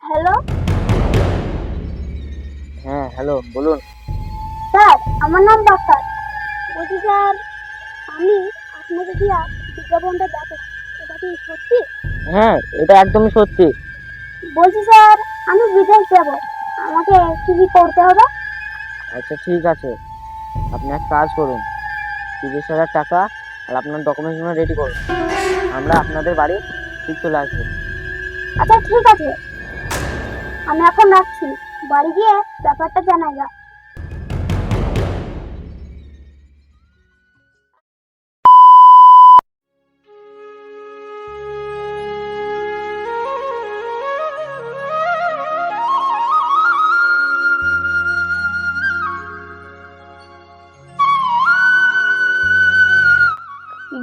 Hello হ্যাঁ, hello, বলুন। Sir, আমার নাম বাক্কার। বলছি স্যার, আমি আপনাকে দিয়া বিজ্ঞাপনটা দেখো, এটা কি সত্যি? হ্যাঁ, এটা একদমই সত্যি। বলছি স্যার, আমি বিদেশ যাব, আমাকে কি কি করতে হবে? আচ্ছা, ঠিক আছে। আপনি এক কাজ করুন, 30,000 টাকা আর আপনার ডকুমেন্টসগুলো রেডি করুন। আমরা আপনাদের বাড়ি ঠিক চলে আসবো। আচ্ছা ঠিক আছে, আমি এখন রাখছি, বাড়ি গিয়ে ব্যাপারটা জানাই গা।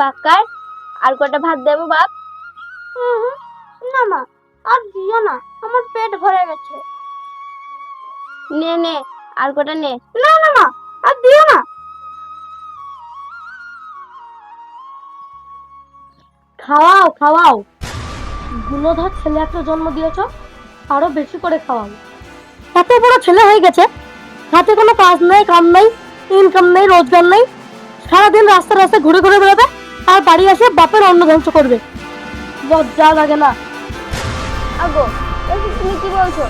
বাক্কার, আর কটা ভাত দেবো বাপ? না মা, আর দিও না, আমার পেট ভরে গেছে। নে নে, আর কটা নে। না না মা, আর দিও না। খাওয়াও খাওয়াও, গুণধর ছেলে একটা জন্ম দিয়েছ, আরো বেশি করে খাওয়াও। এত বড় ছেলে হয়ে গেছে, হাতে কোনো কাজ নেই, কাম নেই, ইনকাম নেই, রোজগার নেই, সারাদিন রাস্তা রাস্তায় ঘুরে ঘুরে বেড়াবে, আর বাড়ি এসে বাপের অন্ন ধ্বংস করবে। লজ্জা লাগে না? আগো, এসব তুমি কি বলছো?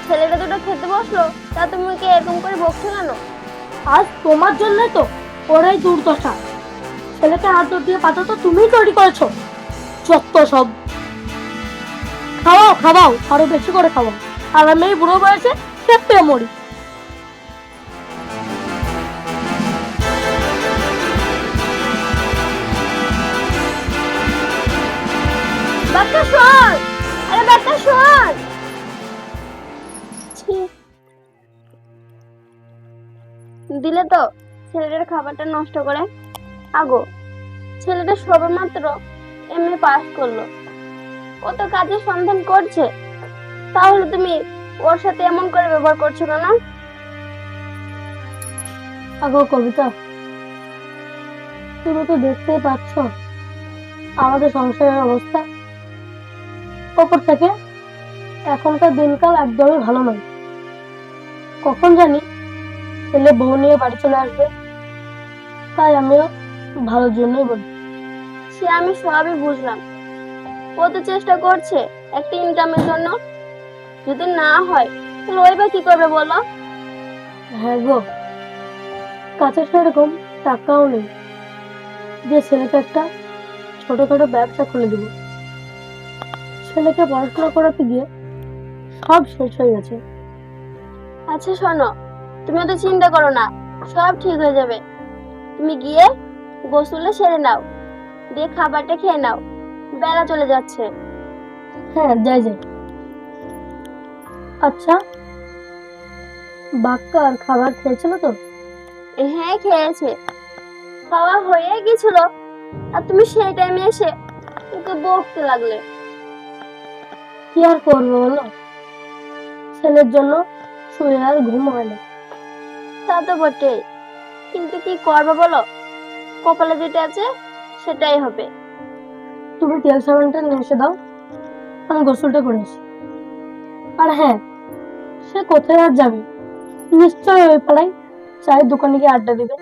ছেলেটা দুটো খেতে বসলো, তা তুমি ওকে এরকম করে বকছো কেন? আজ তোমার জন্যই তো ওর এই দুর্দশা। ছেলেকে হাত দৌড় দিয়ে পাঠা তো তুমিই তৈরি করেছো। যত সব। খাওয়াও খাওয়াও, আরো বেশি করে খাওয়াও, আর আমি এই বুড়ো বয়সে খেতে মরি। বাচ্চা শোন, আরে বাচ্চা শোন। ছি, দিলে তো ছেলেটার খাবারটা নষ্ট করে। আগো, ছেলেটা সবেমাত্র এমএ পাস করলো, ও তো কাজের সন্ধান করছে, তাহলে তুমি ওর সাথে এমন করে ব্যবহার করছো কেন? আগো কবিতা, তুমি তো দেখতেই পাচ্ছ আমাদের সংসারের অবস্থা। ওপর থেকে এখনকার দিনকাল একদমই ভালো নয়। কখন জানি ছেলে বউ নিয়ে বাড়ি চলে আসবে, তাই আমিও ভালোর জন্যই বলি। সে আমি সবই বুঝলাম, ও তো চেষ্টা করছে একটা ইনকামের জন্য, যদি না হয় তাহলে ওই বা কি করবে বলো? হ্যাঁ গো, কাছে সেরকম টাকাও নেই যে ছেলেকে একটা ছোটখাটো ব্যবসা খুলে দেবো। ছেলেকে পড়াশোনা করাতে গিয়ে সব শেষ হয়ে গেছে। আচ্ছা শোনো, তুমি তো চিন্তা করো না, সব ঠিক হয়ে যাবে। তুমি গিয়ে গোসলে সেরে নাও, দিয়ে খাবারটা খেয়ে নাও, বেলা চলে যাচ্ছে। হ্যাঁ, যাই যাই। আচ্ছা, বাক্কা আর খাবার খেয়েছিল তো? হ্যাঁ খেয়েছে, খাওয়া হয়ে গেছিল, আর তুমি সেই টাইমে এসে ওকে বকতে লাগলে। কি আর করবো বলো, ছেলের জন্য শুয়ে আর ঘুম হয় না। তা তো বটেই, কিন্তু কি করবে বলো, কপালে যেটা আছে সেটাই হবে। তুমি তেল সাবানটা নিয়ে এসে দাও, আমি গোসলটা করে আসি। আর হ্যাঁ, সে কোথায় আর যাবে, নিশ্চয়ই ওই পাড়ায় চায়ের দোকানে গিয়ে আড্ডা দিবে।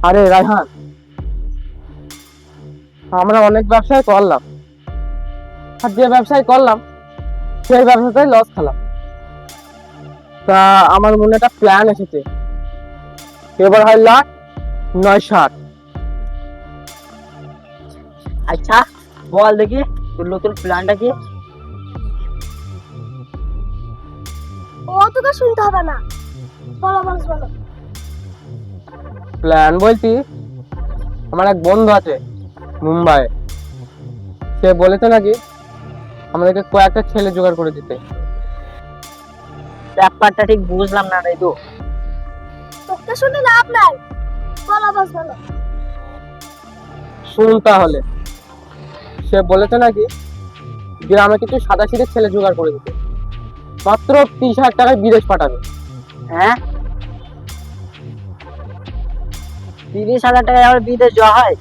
আরে রায়হান, আমরা অনেক ব্যবসায় করলাম, আর যে ব্যবসায় করলাম সেই ব্যবসাটাই লস খেলাম। তা আমার মনে একটা প্ল্যান এসেছে, এবার হয় লাখ নয় 60। আচ্ছা, বল দেখি তোর নতুন প্ল্যানটা কি? ও তোকে শুনতে হবে না, বলো বলো বলো। প্ল্যান বলছি, আমার এক বন্ধু আছে মুম্বাই, সে বলেছে নাকি আমাদেরকে কয়েকটা ছেলে জোগাড় করে দিতে। ব্যাপারটা ঠিক বুঝলাম না রে তো। তোকে শুনে লাভ নাই, বলো বস বলো। শুন তাহলে, সে বলেছে নাকি গ্রামে কিছু সাদাসিধে ছেলে জোগাড় করে দিতে। মাত্র 30,000 টাকায় বিদেশ পাঠাবে। হ্যাঁ, 30,000 টাকায় আমার বিদেশ যাওয়া হয়?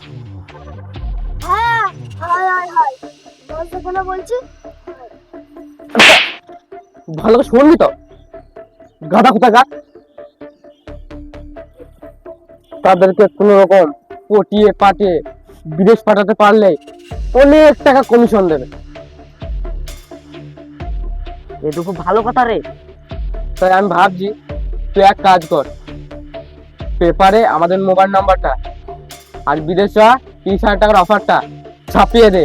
হ্যাঁ, হয় হয় হয়, বলতে কেন বলছি? ভালো করে শুনবি তো, গাধা কোথাকার। তাদেরকে কোনো রকম পটিয়ে পাঠিয়ে বিদেশ পাঠাতে পারলে অনেক টাকা কমিশন দেবে। এ তো খুব ভালো কথা রে। তাই আমি ভাবছি তুই এক কাজ কর, পেপারে আমাদের মোবাইল নাম্বারটা আর বিদেশ যাওয়া 30,000 টাকার অফারটা ছাপিয়ে দে,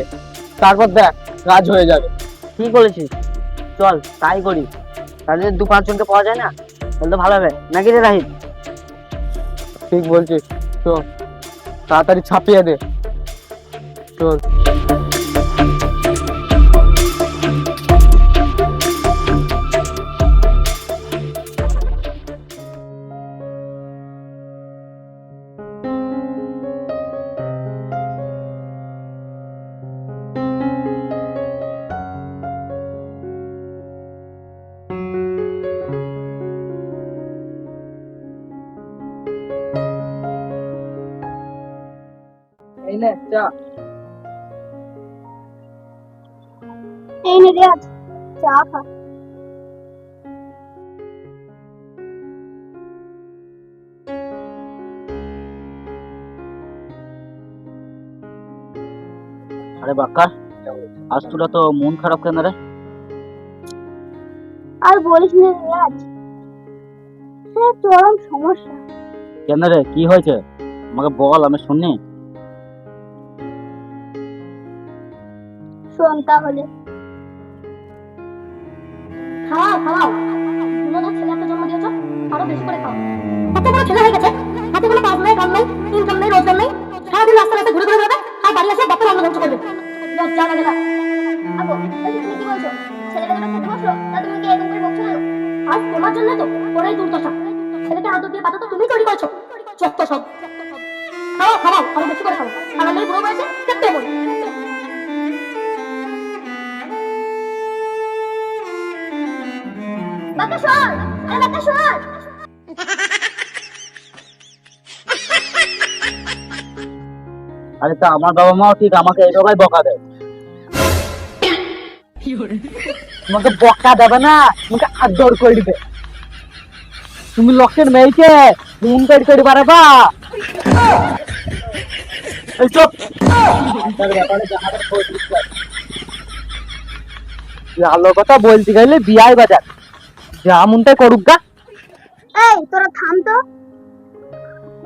তারপর দেখ কাজ হয়ে যাবে। ঠিক বলেছিস, চল তাই করি। তাহলে 2-5 জনকে পাওয়া যায় না, তাহলে তো ভালো হবে নাকি রে রাহিব? ঠিক বলছিস, তো তাড়াতাড়ি ছাপিয়ে দে, চল। এই নে চা। এই নে রিয়াজ, চা খা। আরে বাক্কা, আজ তোরা তো মন খারাপ কেন রে? আর বলিস না রিয়াজ, হ্যাঁ চরম সমস্যা। কেন রে, কি হয়েছে? আমাকে বল, আমি শুনি। শোন তাহলে। খাওয়াও খাওয়াও, গুণধর ছেলে একটা জন্ম দিয়েছো, আরো বেশি করে খাও। এত বড় ছেলে হয়ে গেছে, হাতে কোনো কাজ নেই, কাম নেই, ইনকাম নেই, রোজগার নেই, সারাদিন রাস্তা রাস্তা ঘুরে ঘুরে বেড়াবে, আর বাড়ি আসে বাপের অন্ন ধ্বংস করবে। লজ্জা লাগে না? আগো, তুমি কি বলছো? ছেলেটা যখন খেতে বসলো, তা তুমি কি এরকম করে বকছো না? আজ তোমার জন্য তো ওরাই দুর্দশা। ছেলেকে আদর দিয়ে পাতা তো তুমি তৈরি করেছো, চত্ব সব। খাওয়াও খাওয়াও, আরো বেশি করে খাও, আর আমি বুড়ো বয়সে খেতে বলি। বাকা শোন, আরে বাকা শোন। আরে তা আমার বাবা মাও ঠিক আমাকে এই জায়গায় বকা দেয়। তোমাকে বকা দেবে না, তোমাকে আদর করে দিবে। তুমি লোকের মেয়েকে ফোন করে পারবা? এই চুপ। ভালো কথা বলতে গেলে বিয়াই বাজার, যা মনটাই করুক গা। এই তোরা থাম তো,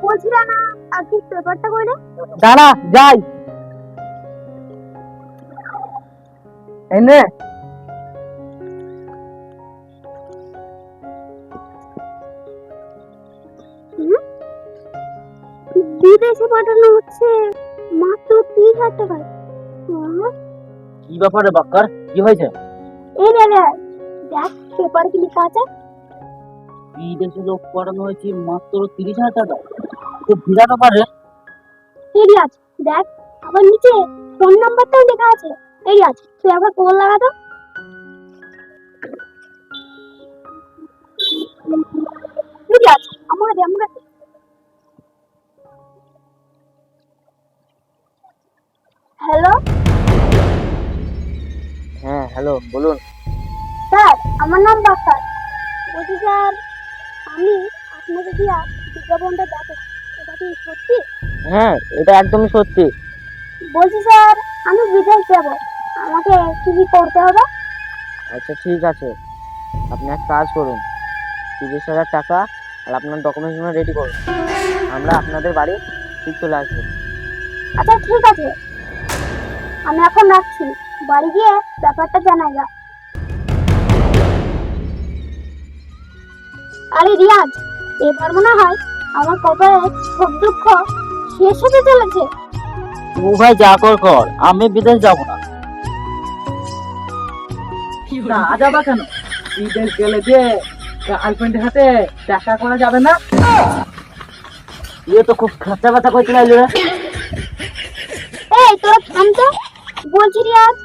বলছিলা না আজকে পেপারটা কইলে? দাঁড়া যাই। এনে বিদেশে পাঠানো হচ্ছে মাত্র 30,000 টাকায়। কি ব্যাপারে বাক্কার, কি হয়েছে? এই রে রে, দেখ পেপার কি লেখা আছে। বিদেশে লোক পড়ানো হয়েছে মাত্র 30,000 টাকা, তো বিরাট ব্যাপারে। এই রিয়াজ দেখ, আবার নিচে ফোন নাম্বারটাও লেখা আছে। এই রিয়াজ তুই একবার কল লাগা তো। এই রিয়াজ আমাকে দে। হ্যালো হ্যাঁ হ্যালো, বলুন। স্যার, আমার নাম বাক্কার। বলছি স্যার, আমি আপনাকে দিয়া বিজ্ঞাপনটা দেখো, এটা কি সত্যি? হ্যাঁ, এটা একদমই সত্যি। বলছি স্যার, আমি বিদেশ যাব, আমাকে কি কি করতে হবে? আচ্ছা ঠিক আছে, আপনি এক কাজ করুন, 30,000 টাকা আর আপনার ডকুমেন্টস রেডি করুন, আমরা আপনাদের বাড়ি ঠিক চলে আসবো। আচ্ছা ঠিক আছে, আমি এখন রাখছি, বাড়ি গিয়ে ব্যাপারটা জানাই গা। আরে রিয়াজ, এবার মনে হয় আমার কপালে সব দুঃখ শেষ হতে চলেছে। ও ভাই যা কর, আমি বিদেশ যাব না। না যাবা কেন? বিদেশ গেলে যে গার্লফ্রেন্ডের হাতে দেখা করা যাবে না? ইয়ে তো খুব খাঁচা ব্যথা করতে লাগলো রে। এই তোরা থাম তো, বলছি রিয়াজ,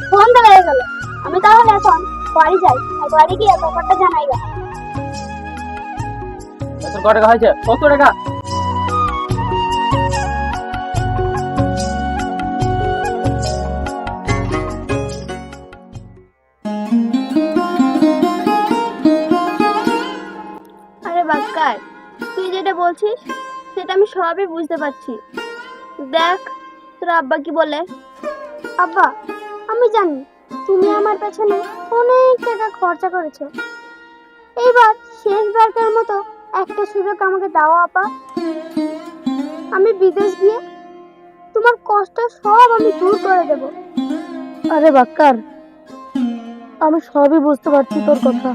ফোন দেওয়া হয়ে গেল, আমি তাহলে এখন বাড়ি যাই আর বাড়ি গিয়ে ব্যাপারটা জানাই গা। তোর কত টাকা হয়েছে? 70 টাকা। আরে বাক্কার, তুই যেটা বলছিস সেটা আমি সবই বুঝতে পারছি। দেখ তোর আব্বা কি বলে। আব্বা, আমি জানি তুমি আমার পেছনে অনেক টাকা খরচা করেছো। এইবার শেষবারের মতো একটা সুযোগ আমাকে দাও আপা। আমি বিদেশ গিয়ে তোমার কষ্ট সব আমি দূর করে দেব। আরে বাক্কার, আমি সবই বুঝতে পারছি তোর কথা,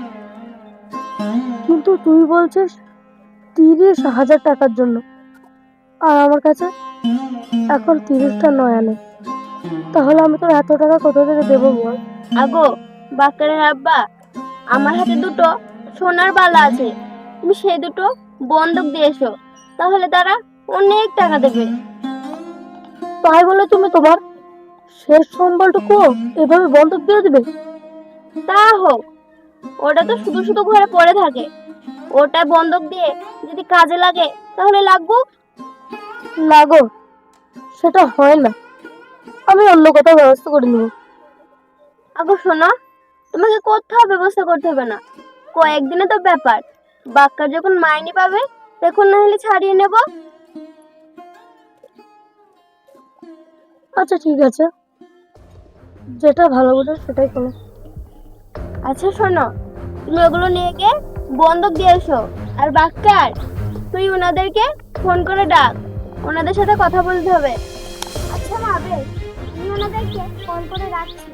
কিন্তু তুই বলছিস 30,000 টাকার জন্য, আর আমার কাছে এখন 30টা নয় আনে। তাহলে আমি তোর এত টাকা কোথা থেকে দেবো বল? আগো বাক্কারের আব্বা, আমার হাতে দুটো সোনার বালা আছে, তুমি সেই দুটো বন্ধক দিয়ে এসো, তাহলে তারা অনেক টাকা দেবে। তাই বলে তুমি তোমার শেষ সম্বলটুকু এভাবে বন্ধক দিয়ে দিবে? তা হোক, ওটা তো শুধু শুধু ঘরে পড়ে থাকে, ওটা বন্ধক দিয়ে যদি কাজে লাগে তাহলে লাগুক। লাগো, সেটা হয় না, আমি অন্য কোথাও ব্যবস্থা করে নেব। আগো শোনো, তোমাকে কোথাও ব্যবস্থা করতে হবে না, কয়েকদিনে তো ব্যাপার। বাক্কা যখন মাইনে পাবে তখন না হলে ছাড়িয়ে নেব। আচ্ছা ঠিক আছে, যেটা ভালো বোঝো সেটাই করো। আচ্ছা শোনো, তুমি ওগুলো নিয়ে গিয়ে বন্ধক দিয়ে এসো। আর বাক্কার, তুই ওনাদেরকে ফোন করে ডাক, ওনাদের সাথে কথা বলতে হবে। আচ্ছা মা, বেশ, আমি ওনাদেরকে ফোন করে রাখছি।